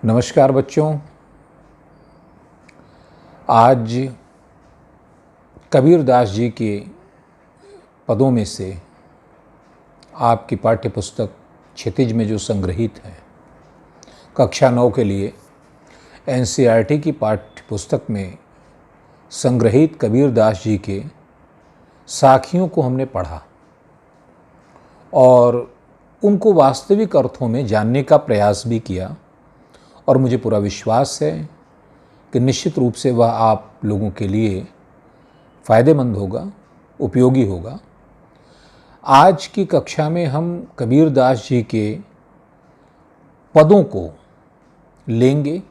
नमस्कार बच्चों। आज कबीरदास जी के पदों में से आपकी पाठ्य पुस्तक क्षितिज में जो संग्रहित है, कक्षा 9 के लिए एनसीईआरटी की पाठ्य पुस्तक में संग्रहित कबीरदास जी के साखियों को हमने पढ़ा और उनको वास्तविक अर्थों में जानने का प्रयास भी किया और मुझे पूरा विश्वास है कि निश्चित रूप से वह आप लोगों के लिए फ़ायदेमंद होगा, उपयोगी होगा। आज की कक्षा में हम कबीरदास जी के पदों को लेंगे।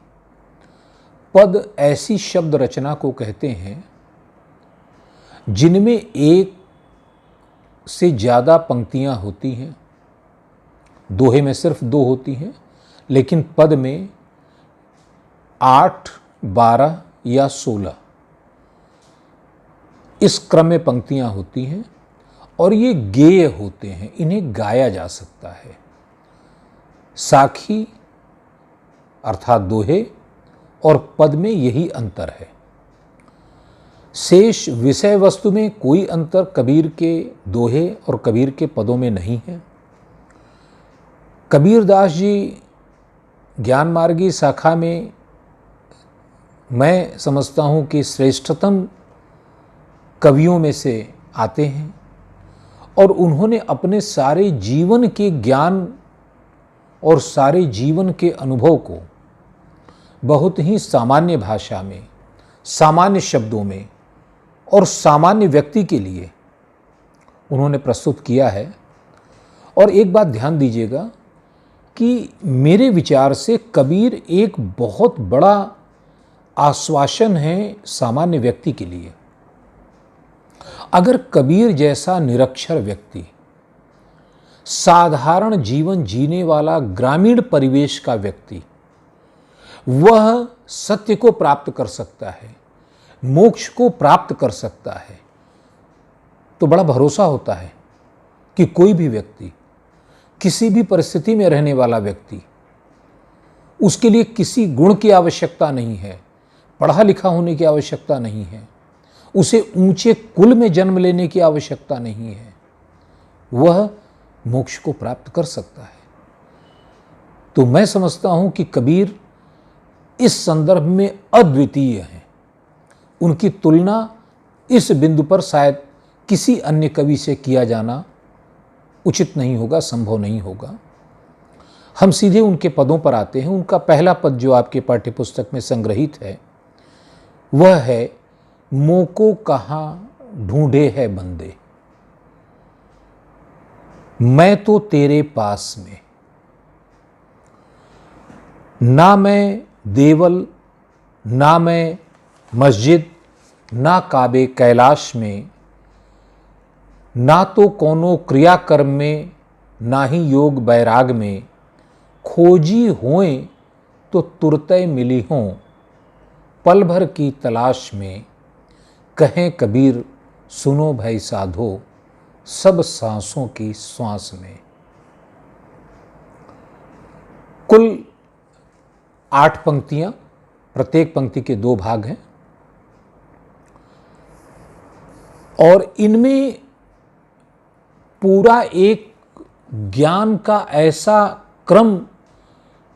पद ऐसी शब्द रचना को कहते हैं जिनमें एक से ज़्यादा पंक्तियाँ होती हैं। दोहे में सिर्फ 2 होती हैं, लेकिन पद में 8, 12 या 16 इस क्रम में पंक्तियां होती हैं और ये गेय होते हैं, इन्हें गाया जा सकता है। साखी अर्थात दोहे और पद में यही अंतर है। शेष विषय वस्तु में कोई अंतर कबीर के दोहे और कबीर के पदों में नहीं है। कबीरदास जी ज्ञान मार्गी शाखा में मैं समझता हूँ कि श्रेष्ठतम कवियों में से आते हैं और उन्होंने अपने सारे जीवन के ज्ञान और सारे जीवन के अनुभव को बहुत ही सामान्य भाषा में, सामान्य शब्दों में और सामान्य व्यक्ति के लिए उन्होंने प्रस्तुत किया है। और एक बात ध्यान दीजिएगा कि मेरे विचार से कबीर एक बहुत बड़ा आश्वासन है सामान्य व्यक्ति के लिए। अगर कबीर जैसा निरक्षर व्यक्ति, साधारण जीवन जीने वाला ग्रामीण परिवेश का व्यक्ति, वह सत्य को प्राप्त कर सकता है, मोक्ष को प्राप्त कर सकता है, तो बड़ा भरोसा होता है कि कोई भी व्यक्ति, किसी भी परिस्थिति में रहने वाला व्यक्ति, उसके लिए किसी गुण की आवश्यकता नहीं है, पढ़ा लिखा होने की आवश्यकता नहीं है, उसे ऊंचे कुल में जन्म लेने की आवश्यकता नहीं है, वह मोक्ष को प्राप्त कर सकता है। तो मैं समझता हूं कि कबीर इस संदर्भ में अद्वितीय हैं। उनकी तुलना इस बिंदु पर शायद किसी अन्य कवि से किया जाना उचित नहीं होगा, संभव नहीं होगा। हम सीधे उनके पदों पर आते हैं। उनका पहला पद जो आपके पाठ्य पुस्तक में संग्रहित है वह है, मोको कहाँ ढूंढे है बंदे, मैं तो तेरे पास में। ना मैं देवल, ना मैं मस्जिद, ना काबे कैलाश में, ना तो कोनो क्रियाकर्म में, ना ही योग बैराग में, खोजी होएं तो तुरते मिली हों, पल भर की तलाश में, कहें कबीर सुनो भाई साधो, सब सांसों की श्वास में। कुल 8 पंक्तियां, प्रत्येक पंक्ति के 2 भाग हैं और इनमें पूरा एक ज्ञान का ऐसा क्रम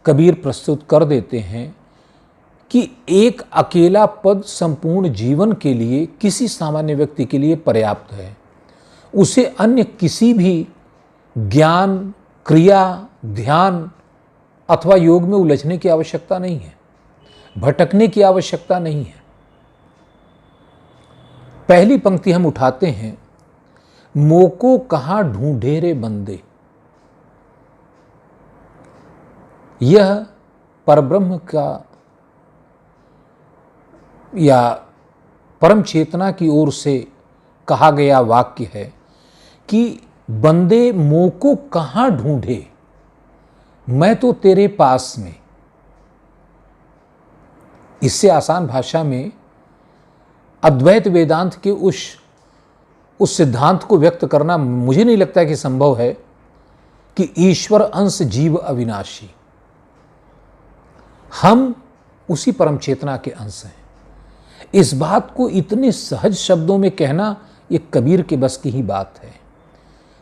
कबीर प्रस्तुत कर देते हैं कि एक अकेला पद संपूर्ण जीवन के लिए, किसी सामान्य व्यक्ति के लिए पर्याप्त है। उसे अन्य किसी भी ज्ञान, क्रिया, ध्यान अथवा योग में उलझने की आवश्यकता नहीं है, भटकने की आवश्यकता नहीं है। पहली पंक्ति हम उठाते हैं, मोको कहाँ ढूंढे रे बंदे। यह परब्रह्म का या परम चेतना की ओर से कहा गया वाक्य है कि बंदे मोको कहाँ ढूंढे, मैं तो तेरे पास में। इससे आसान भाषा में अद्वैत वेदांत के उस सिद्धांत को व्यक्त करना मुझे नहीं लगता कि संभव है कि ईश्वर अंश जीव अविनाशी। हम उसी परम चेतना के अंश हैं। इस बात को इतने सहज शब्दों में कहना ये कबीर के बस की ही बात है।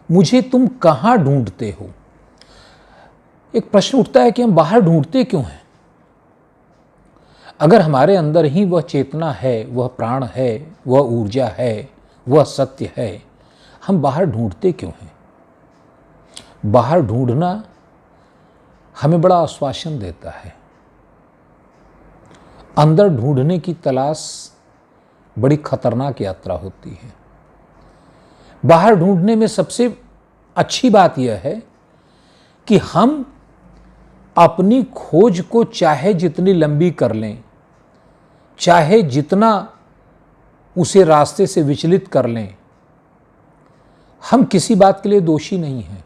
मुझे तुम कहाँ ढूंढते हो? एक प्रश्न उठता है कि हम बाहर ढूंढते क्यों हैं? अगर हमारे अंदर ही वह चेतना है, वह प्राण है, वह ऊर्जा है, वह सत्य है, हम बाहर ढूंढते क्यों हैं? बाहर ढूंढना हमें बड़ा आश्वासन देता है। अंदर ढूंढने की तलाश बड़ी खतरनाक यात्रा होती है। बाहर ढूंढने में सबसे अच्छी बात यह है कि हम अपनी खोज को चाहे जितनी लंबी कर लें, चाहे जितना उसे रास्ते से विचलित कर लें, हम किसी बात के लिए दोषी नहीं हैं।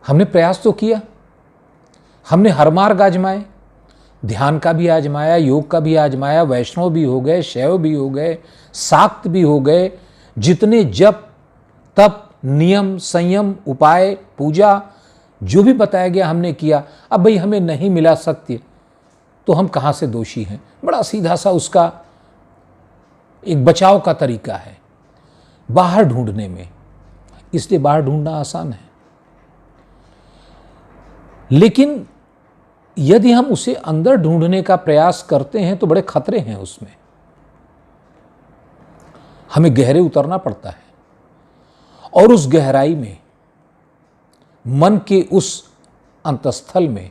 हमने प्रयास तो किया, हमने हर मार्ग आजमाए, ध्यान का भी आजमाया, योग का भी आजमाया, वैष्णव भी हो गए, शैव भी हो गए, शाक्त भी हो गए, जितने जप तप नियम संयम उपाय पूजा जो भी बताया गया हमने किया। अब भाई हमें नहीं मिला सत्य, तो हम कहाँ से दोषी हैं? बड़ा सीधा सा उसका एक बचाव का तरीका है बाहर ढूंढने में। इसलिए बाहर ढूंढना आसान है, लेकिन यदि हम उसे अंदर ढूंढने का प्रयास करते हैं तो बड़े खतरे हैं उसमें। हमें गहरे उतरना पड़ता है और उस गहराई में, मन के उस अंतस्थल में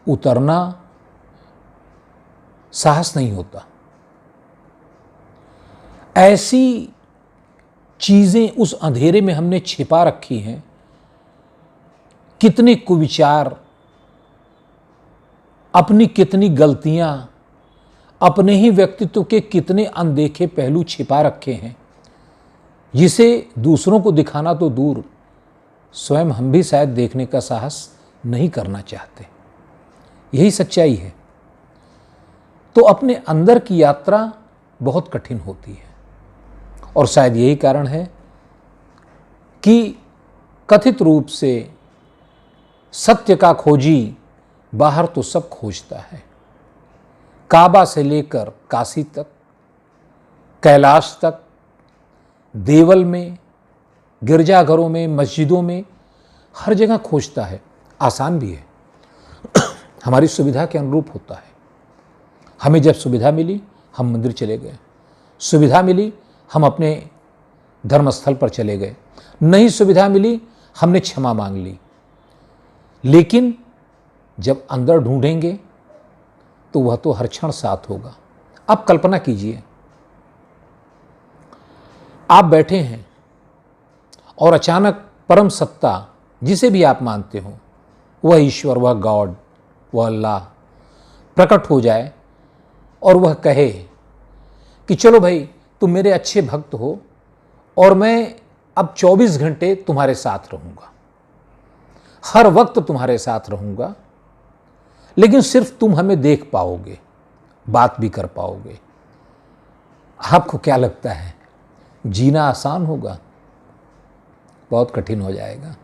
उतरना साहस नहीं होता। ऐसी चीजें उस अंधेरे में हमने छिपा रखी हैं, कितने कुविचार, अपनी कितनी गलतियां, अपने ही व्यक्तित्व के कितने अनदेखे पहलू छिपा रखे हैं, जिसे दूसरों को दिखाना तो दूर, स्वयं हम भी शायद देखने का साहस नहीं करना चाहते। यही सच्चाई है। तो अपने अंदर की यात्रा बहुत कठिन होती है और शायद यही कारण है कि कथित रूप से सत्य का खोजी बाहर तो सब खोजता है। काबा से लेकर काशी तक, कैलाश तक, देवल में, गिरजाघरों में, मस्जिदों में, हर जगह खोजता है। आसान भी है, हमारी सुविधा के अनुरूप होता है। हमें जब सुविधा मिली हम मंदिर चले गए, सुविधा मिली हम अपने धर्मस्थल पर चले गए, नहीं सुविधा मिली हमने क्षमा मांग ली। लेकिन जब अंदर ढूंढेंगे तो वह तो हर क्षण साथ होगा। अब कल्पना कीजिए, आप बैठे हैं और अचानक परम सत्ता, जिसे भी आप मानते हो, वह ईश्वर, वह गॉड, वह अल्लाह प्रकट हो जाए और वह कहे कि चलो भाई तुम मेरे अच्छे भक्त हो और मैं अब 24 घंटे तुम्हारे साथ रहूंगा, हर वक्त तुम्हारे साथ रहूंगा, लेकिन सिर्फ तुम हमें देख पाओगे, बात भी कर पाओगे। आपको क्या लगता है, जीना आसान होगा? बहुत कठिन हो जाएगा।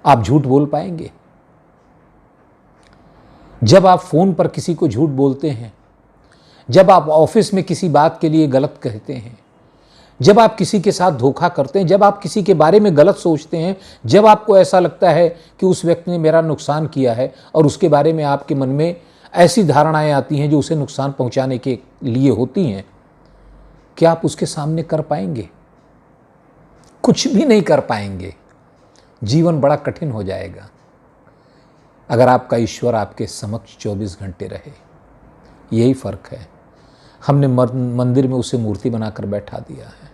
आप झूठ बोल पाएंगे? जब आप फोन पर किसी को झूठ बोलते हैं, जब आप ऑफिस में किसी बात के लिए गलत कहते हैं, जब आप किसी के साथ धोखा करते हैं, जब आप किसी के बारे में गलत सोचते हैं, जब आपको ऐसा लगता है कि उस व्यक्ति ने मेरा नुकसान किया है और उसके बारे में आपके मन में ऐसी धारणाएं आती हैं जो उसे नुकसान पहुंचाने के लिए होती हैं, क्या आप उसके सामने कर पाएंगे? कुछ भी नहीं कर पाएंगे। जीवन बड़ा कठिन हो जाएगा अगर आपका ईश्वर आपके समक्ष 24 घंटे रहे। यही फर्क है। हमने मंदिर में उसे मूर्ति बनाकर बैठा दिया है,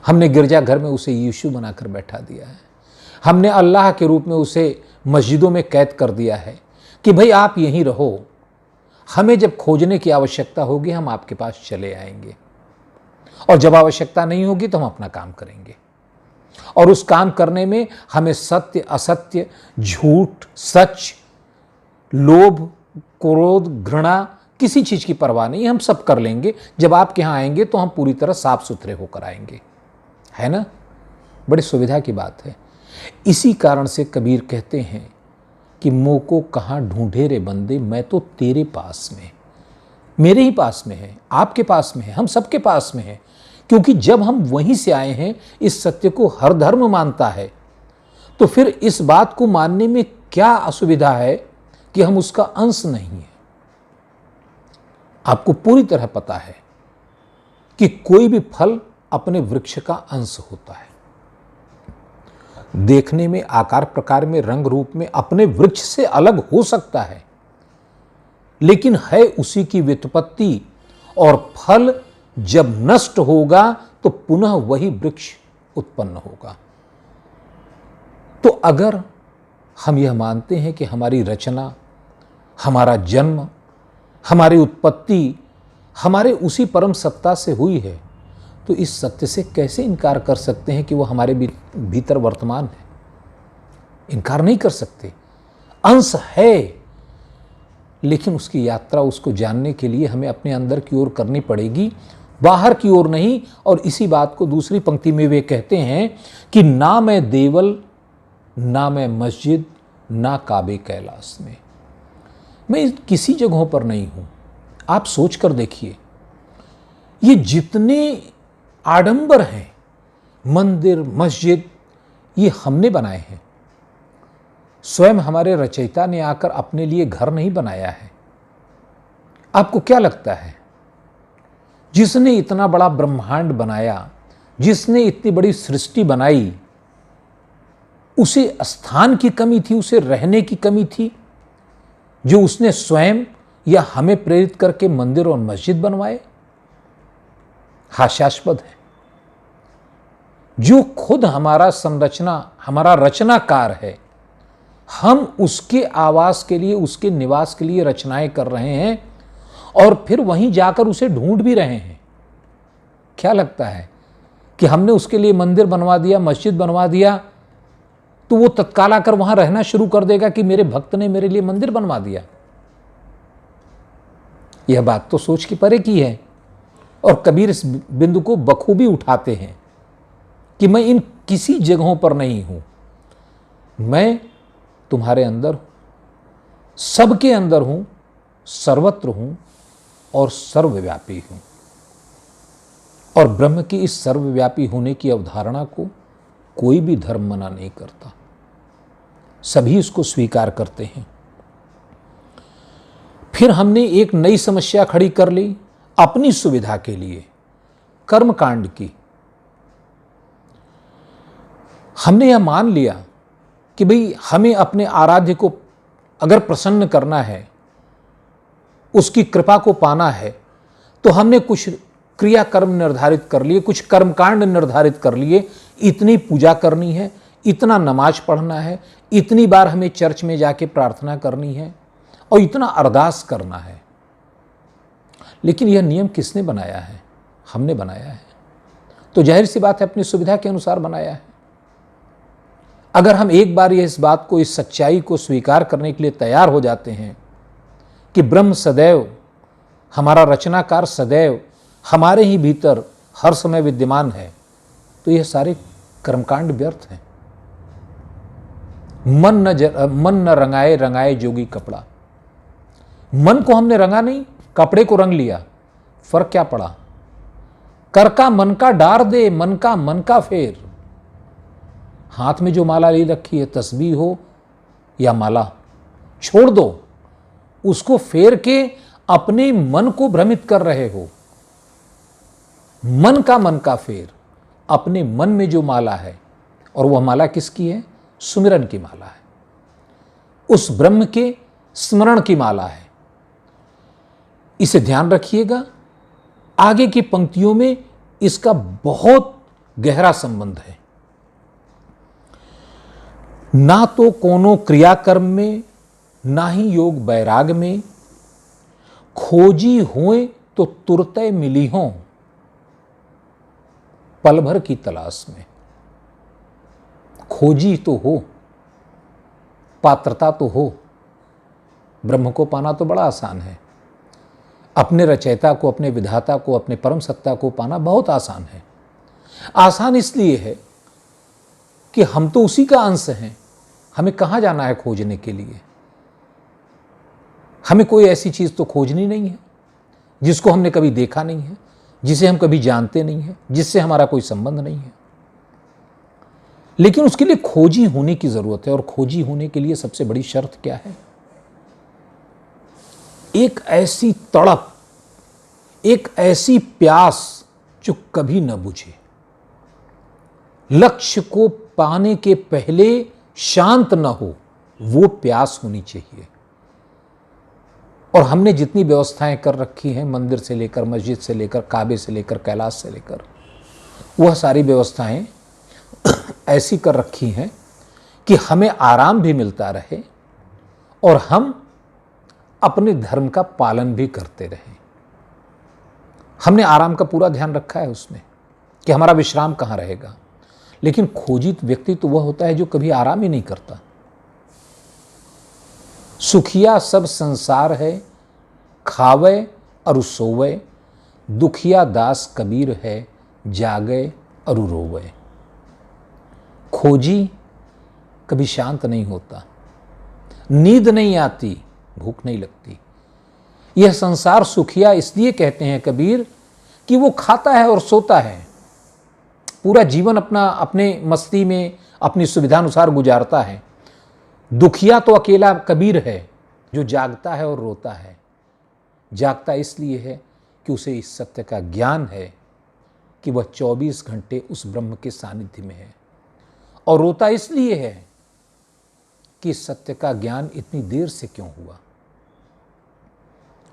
हमने गिरजाघर में उसे यीशु बनाकर बैठा दिया है, हमने अल्लाह के रूप में उसे मस्जिदों में कैद कर दिया है कि भाई आप यहीं रहो, हमें जब खोजने की आवश्यकता होगी हम आपके पास चले आएंगे, और जब आवश्यकता नहीं होगी तो हम अपना काम करेंगे। और उस काम करने में हमें सत्य असत्य, झूठ सच, लोभ क्रोध घृणा, किसी चीज की परवाह नहीं, हम सब कर लेंगे। जब आपके यहाँ आएंगे तो हम पूरी तरह साफ सुथरे होकर आएंगे, है ना? बड़ी सुविधा की बात है। इसी कारण से कबीर कहते हैं कि मुँह को कहाँ ढूंढे रे बंदे, मैं तो तेरे पास में, मेरे ही पास में है, आपके पास में है, हम सबके पास में है। क्योंकि जब हम वहीं से आए हैं, इस सत्य को हर धर्म मानता है, तो फिर इस बात को मानने में क्या असुविधा है कि हम उसका अंश नहीं है। आपको पूरी तरह पता है कि कोई भी फल अपने वृक्ष का अंश होता है। देखने में, आकार प्रकार में, रंग रूप में अपने वृक्ष से अलग हो सकता है, लेकिन है उसी की व्युत्पत्ति, और फल जब नष्ट होगा तो पुनः वही वृक्ष उत्पन्न होगा। तो अगर हम यह मानते हैं कि हमारी रचना, हमारा जन्म, हमारी उत्पत्ति हमारे उसी परम सत्ता से हुई है, तो इस सत्य से कैसे इनकार कर सकते हैं कि वो हमारे भीतर वर्तमान है? इनकार नहीं कर सकते। अंश है, लेकिन उसकी यात्रा, उसको जानने के लिए हमें अपने अंदर की ओर करनी पड़ेगी, बाहर की ओर नहीं। और इसी बात को दूसरी पंक्ति में वे कहते हैं कि ना मैं देवल, ना मैं मस्जिद, ना काबे कैलाश में, मैं किसी जगहों पर नहीं हूं। आप सोच कर देखिए, ये जितने आडंबर हैं, मंदिर, मस्जिद, ये हमने बनाए हैं। स्वयं हमारे रचयिता ने आकर अपने लिए घर नहीं बनाया है। आपको क्या लगता है, जिसने इतना बड़ा ब्रह्मांड बनाया, जिसने इतनी बड़ी सृष्टि बनाई, उसे स्थान की कमी थी, उसे रहने की कमी थी, जो उसने स्वयं या हमें प्रेरित करके मंदिर और मस्जिद बनवाए? हास्यास्पद है। जो खुद हमारा संरचना, हमारा रचनाकार है, हम उसके आवास के लिए, उसके निवास के लिए रचनाएं कर रहे हैं और फिर वहीं जाकर उसे ढूंढ भी रहे हैं। क्या लगता है कि हमने उसके लिए मंदिर बनवा दिया, मस्जिद बनवा दिया, तो वो तत्काल आकर वहां रहना शुरू कर देगा कि मेरे भक्त ने मेरे लिए मंदिर बनवा दिया? यह बात तो सोच की परे की है। और कबीर इस बिंदु को बखूबी उठाते हैं कि मैं इन किसी जगहों पर नहीं हूं, मैं तुम्हारे अंदर हूं, सबके अंदर हूं, सर्वत्र हूं और सर्वव्यापी हूं। और ब्रह्म की इस सर्वव्यापी होने की अवधारणा को कोई भी धर्म मना नहीं करता, सभी इसको स्वीकार करते हैं। फिर हमने एक नई समस्या खड़ी कर ली अपनी सुविधा के लिए, कर्मकांड की। हमने यह मान लिया कि भाई हमें अपने आराध्य को अगर प्रसन्न करना है, उसकी कृपा को पाना है, तो हमने कुछ क्रियाकर्म निर्धारित कर लिए, कुछ कर्मकांड निर्धारित कर लिए। इतनी पूजा करनी है, इतना नमाज पढ़ना है, इतनी बार हमें चर्च में जाके प्रार्थना करनी है और इतना अरदास करना है। लेकिन यह नियम किसने बनाया है? हमने बनाया है। तो जाहिर सी बात है, अपनी सुविधा के अनुसार बनाया है। अगर हम एक बार इस बात को, इस सच्चाई को स्वीकार करने के लिए तैयार हो जाते हैं कि ब्रह्म सदैव, हमारा रचनाकार सदैव हमारे ही भीतर हर समय विद्यमान है, तो यह सारे कर्मकांड व्यर्थ हैं। मन न रंगाए रंगाए जोगी कपड़ा। मन को हमने रंगा नहीं, कपड़े को रंग लिया, फर्क क्या पड़ा? कर का मन का डार दे, मन का फेर। हाथ में जो माला ले रखी है, तस्बीह हो या माला, छोड़ दो, उसको फेर के अपने मन को भ्रमित कर रहे हो। मन का फेर, अपने मन में जो माला है, और वह माला किसकी है? सुमिरन की माला है, उस ब्रह्म के स्मरण की माला है। इसे ध्यान रखिएगा, आगे की पंक्तियों में इसका बहुत गहरा संबंध है। ना तो कोनो क्रियाकर्म में, ना ही योग बैराग में, खोजी होए तो तुरते मिली हों, पल भर की तलाश में। खोजी तो हो, पात्रता तो हो। ब्रह्म को पाना तो बड़ा आसान है, अपने रचयिता को, अपने विधाता को, अपने परम सत्ता को पाना बहुत आसान है। आसान इसलिए है कि हम तो उसी का अंश हैं, हमें कहाँ जाना है खोजने के लिए। हमें कोई ऐसी चीज़ तो खोजनी नहीं है जिसको हमने कभी देखा नहीं है, जिसे हम कभी जानते नहीं हैं, जिससे हमारा कोई संबंध नहीं है। लेकिन उसके लिए खोजी होने की जरूरत है, और खोजी होने के लिए सबसे बड़ी शर्त क्या है? एक ऐसी तड़प, एक ऐसी प्यास जो कभी न बुझे, लक्ष्य को पाने के पहले शांत न हो, वो प्यास होनी चाहिए। और हमने जितनी व्यवस्थाएं कर रखी हैं, मंदिर से लेकर, मस्जिद से लेकर, काबे से लेकर, कैलाश से लेकर, वह सारी व्यवस्थाएं ऐसी कर रखी हैं कि हमें आराम भी मिलता रहे और हम अपने धर्म का पालन भी करते रहें। हमने आराम का पूरा ध्यान रखा है उसमें कि हमारा विश्राम कहाँ रहेगा। लेकिन खोजित व्यक्ति तो वह होता है जो कभी आराम ही नहीं करता। सुखिया सब संसार है, खावे और सोवे, दुखिया दास कबीर है, जागे और रोवे। खोजी कभी शांत नहीं होता, नींद नहीं आती, भूख नहीं लगती। यह संसार सुखिया इसलिए कहते हैं कबीर कि वो खाता है और सोता है, पूरा जीवन अपने मस्ती में अपनी सुविधानुसार गुजारता है। दुखिया तो अकेला कबीर है जो जागता है और रोता है। जागता इसलिए है कि उसे इस सत्य का ज्ञान है कि वह 24 घंटे उस ब्रह्म के सानिध्य में है, और रोता इसलिए है कि सत्य का ज्ञान इतनी देर से क्यों हुआ,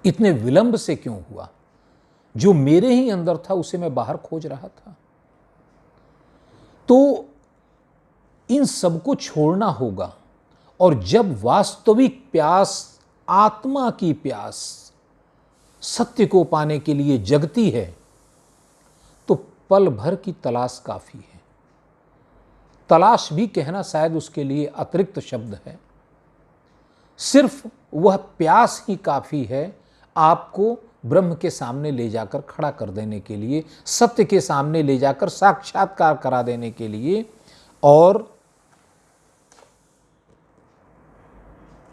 इतने विलंब से क्यों हुआ। जो मेरे ही अंदर था उसे मैं बाहर खोज रहा था। तो इन सबको छोड़ना होगा, और जब वास्तविक प्यास, आत्मा की प्यास सत्य को पाने के लिए जगती है, तो पल भर की तलाश काफी है। तलाश भी कहना शायद उसके लिए अतिरिक्त शब्द है। सिर्फ वह प्यास ही काफी है आपको ब्रह्म के सामने ले जाकर खड़ा कर देने के लिए, सत्य के सामने ले जाकर साक्षात्कार करा देने के लिए। और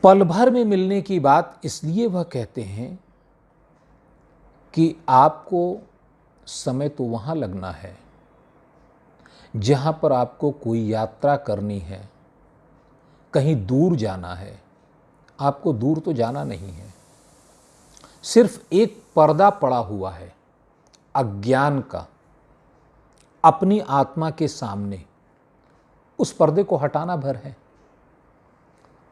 पल भर में मिलने की बात इसलिए वह कहते हैं कि आपको समय तो वहां लगना है जहां पर आपको कोई यात्रा करनी है, कहीं दूर जाना है। आपको दूर तो जाना नहीं है, सिर्फ एक पर्दा पड़ा हुआ है अज्ञान का अपनी आत्मा के सामने। उस पर्दे को हटाना भर है,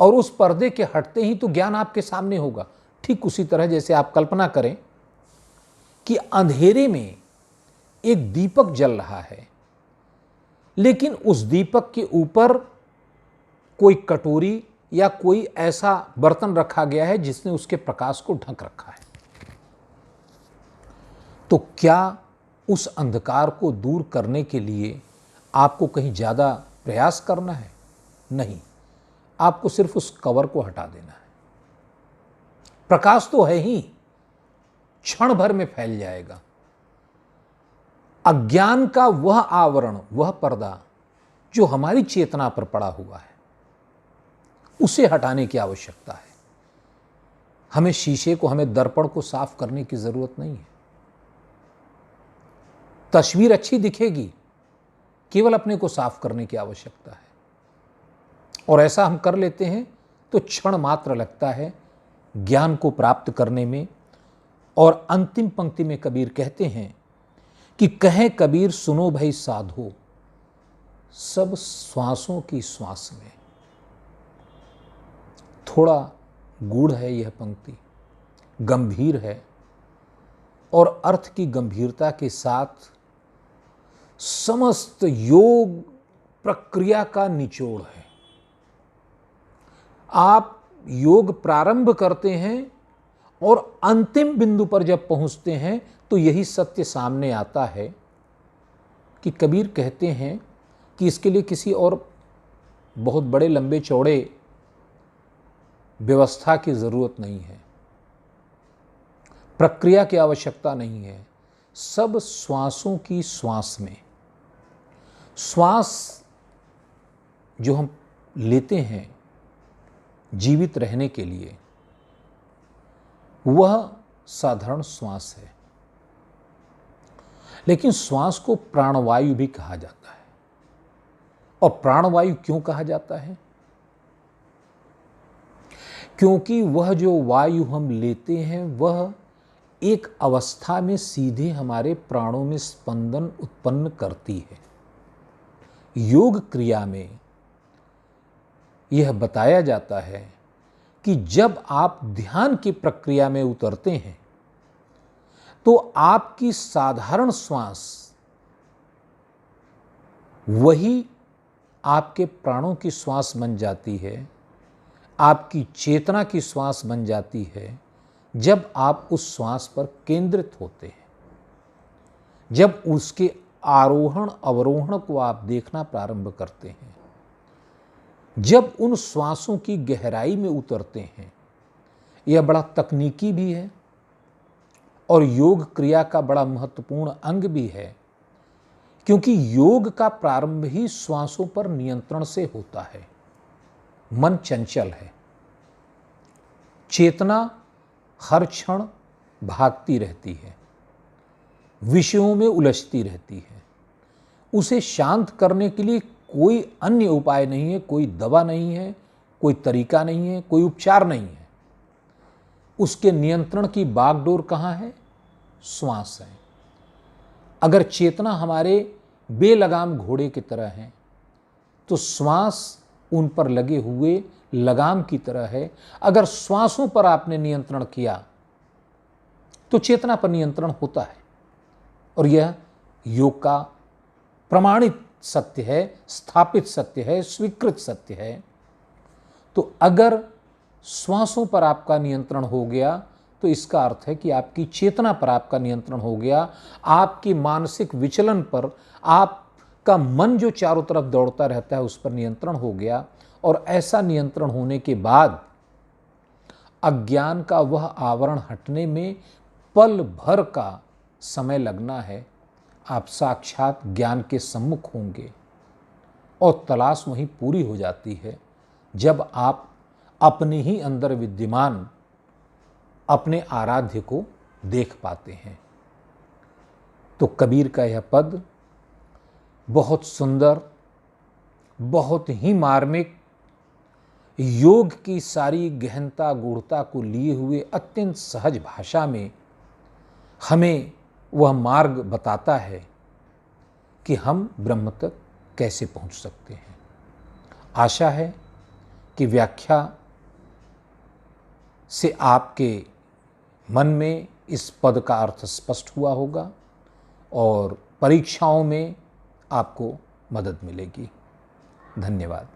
और उस पर्दे के हटते ही तो ज्ञान आपके सामने होगा। ठीक उसी तरह जैसे आप कल्पना करें कि अंधेरे में एक दीपक जल रहा है, लेकिन उस दीपक के ऊपर कोई कटोरी या कोई ऐसा बर्तन रखा गया है जिसने उसके प्रकाश को ढक रखा है। तो क्या उस अंधकार को दूर करने के लिए आपको कहीं ज्यादा प्रयास करना है? नहीं, आपको सिर्फ उस कवर को हटा देना है। प्रकाश तो है ही, क्षण भर में फैल जाएगा। अज्ञान का वह आवरण, वह पर्दा जो हमारी चेतना पर पड़ा हुआ है, उसे हटाने की आवश्यकता है। हमें शीशे को, हमें दर्पण को साफ करने की जरूरत नहीं है। तस्वीर अच्छी दिखेगी, केवल अपने को साफ करने की आवश्यकता है। और ऐसा हम कर लेते हैं तो क्षण मात्र लगता है ज्ञान को प्राप्त करने में। और अंतिम पंक्ति में कबीर कहते हैं कि कहें कबीर सुनो भाई साधो, सब श्वासों की श्वास में। थोड़ा गूढ़ है यह पंक्ति, गंभीर है, और अर्थ की गंभीरता के साथ समस्त योग प्रक्रिया का निचोड़ है। आप योग प्रारंभ करते हैं और अंतिम बिंदु पर जब पहुंचते हैं तो यही सत्य सामने आता है कि कबीर कहते हैं कि इसके लिए किसी और बहुत बड़े लंबे चौड़े व्यवस्था की जरूरत नहीं है, प्रक्रिया की आवश्यकता नहीं है। सब श्वासों की श्वास में, श्वास जो हम लेते हैं जीवित रहने के लिए, वह साधारण श्वास है। लेकिन श्वास को प्राणवायु भी कहा जाता है। और प्राणवायु क्यों कहा जाता है? क्योंकि वह जो वायु हम लेते हैं वह एक अवस्था में सीधे हमारे प्राणों में स्पंदन उत्पन्न करती है। योग क्रिया में यह बताया जाता है कि जब आप ध्यान की प्रक्रिया में उतरते हैं तो आपकी साधारण श्वास वही आपके प्राणों की श्वास बन जाती है, आपकी चेतना की श्वास बन जाती है जब आप उस श्वास पर केंद्रित होते हैं। जब उसके आरोहण अवरोहण को आप देखना प्रारंभ करते हैं, जब उन श्वासों की गहराई में उतरते हैं, यह बड़ा तकनीकी भी है और योग क्रिया का बड़ा महत्वपूर्ण अंग भी है, क्योंकि योग का प्रारंभ ही श्वासों पर नियंत्रण से होता है। मन चंचल है, चेतना हर क्षण भागती रहती है, विषयों में उलझती रहती है। उसे शांत करने के लिए कोई अन्य उपाय नहीं है, कोई दवा नहीं है, कोई तरीका नहीं है, कोई उपचार नहीं है। उसके नियंत्रण की बागडोर कहाँ है? श्वास है। अगर चेतना हमारे बेलगाम घोड़े की तरह है तो श्वास उन पर लगे हुए लगाम की तरह है। अगर श्वासों पर आपने नियंत्रण किया तो चेतना पर नियंत्रण होता है। और यह योग का प्रमाणित सत्य है, स्थापित सत्य है, स्वीकृत सत्य है। तो अगर श्वासों पर आपका नियंत्रण हो गया तो इसका अर्थ है कि आपकी चेतना पर आपका नियंत्रण हो गया, आपकी मानसिक विचलन पर, आपका मन जो चारों तरफ दौड़ता रहता है उस पर नियंत्रण हो गया। और ऐसा नियंत्रण होने के बाद अज्ञान का वह आवरण हटने में पल भर का समय लगना है। आप साक्षात ज्ञान के सम्मुख होंगे और तलाश वहीं पूरी हो जाती है जब आप अपने ही अंदर विद्यमान अपने आराध्य को देख पाते हैं। तो कबीर का यह पद बहुत सुंदर, बहुत ही मार्मिक, योग की सारी गहनता गूढ़ता को लिए हुए अत्यंत सहज भाषा में हमें वह मार्ग बताता है कि हम ब्रह्म तक कैसे पहुंच सकते हैं। आशा है कि व्याख्या से आपके मन में इस पद का अर्थ स्पष्ट हुआ होगा और परीक्षाओं में आपको मदद मिलेगी। धन्यवाद।